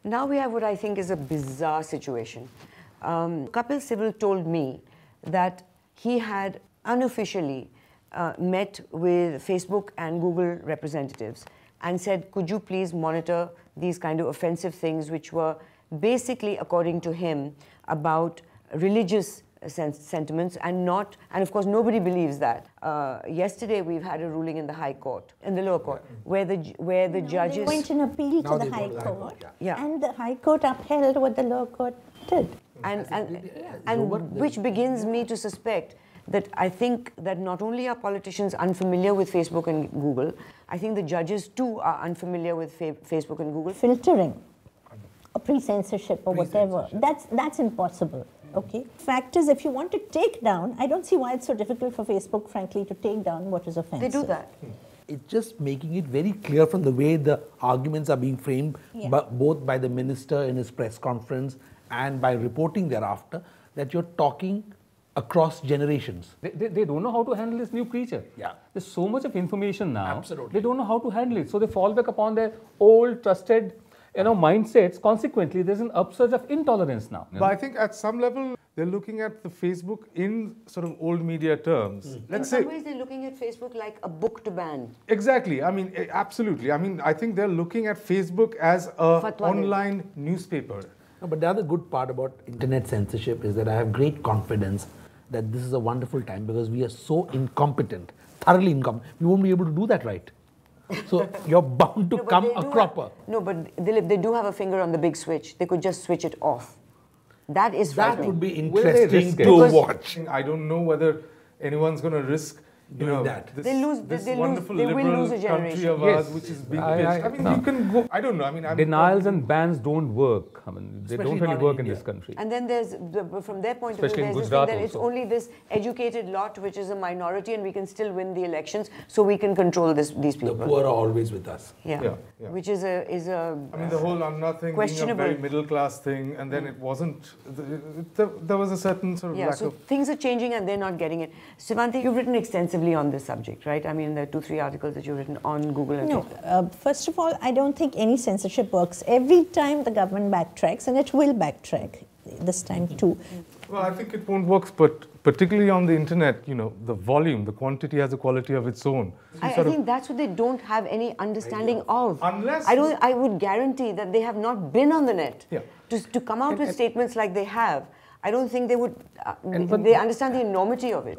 Now we have what I think is a bizarre situation. Kapil Sibal told me that he had unofficially met with Facebook and Google representatives and said, could you please monitor these kind of offensive things which were basically, according to him, about religious sentiments and of course nobody believes that. Yesterday we've had a ruling in the High Court, in the lower court, where the judges... They went in appeal to the High Court, and the High Court upheld what the lower court did. And which begins me to suspect that I think that not only are politicians unfamiliar with Facebook and Google, I think the judges too are unfamiliar with Facebook and Google. Filtering or pre-censorship or whatever, that's impossible. Okay. Fact is, if you want to take down, I don't see why it's so difficult for Facebook, frankly, to take down what is offensive. They do that. It's just making it very clear from the way the arguments are being framed, both by the minister in his press conference and by reporting thereafter, that you're talking across generations. They don't know how to handle this new creature. Yeah. There's so much of information now. Absolutely. They don't know how to handle it. So they fall back upon their old, trusted, mindsets. Consequently, there's an upsurge of intolerance now. But I think at some level, they're looking at the Facebook in sort of old media terms. In some ways, they're looking at Facebook like a book to ban. Exactly. I mean, absolutely. I mean, I think they're looking at Facebook as an online newspaper. No, but the other good part about internet censorship is that I have great confidence that this is a wonderful time because we are so incompetent, thoroughly incompetent. We won't be able to do that right. So you're bound to come a cropper. No, but Dilip, they do have a finger on the big switch. They could just switch it off. That is frightening. That would be interesting to watch. I don't know whether anyone's going to risk doing that. This, they will lose a generation. Country of ours, which is being pitched. I mean, you can go. I don't know. I mean, denials and bans don't work. I mean, they don't really work in this country. And then there's, from their point of view, there's this thing that it's only this educated lot which is a minority, and we can still win the elections, so we can control these people. The poor are always with us. Yeah. Which is a. I mean, the whole Anna thing being a very middle class thing, and then it wasn't. There was a certain sort of lack of. Things are changing, and they're not getting it. Sivanti, you've written extensively on this subject, right? I mean, there are 2-3 articles that you've written on Google and Facebook. No, first of all, I don't think any censorship works. Every time the government backtracks, and it will backtrack this time too. Well, I think it won't work, but particularly on the internet, the volume, the quantity has a quality of its own. I think that's what they don't have any understanding of. Unless I would guarantee that they have not been on the net to come out with statements like they have. I don't think they would. They understand the enormity of it.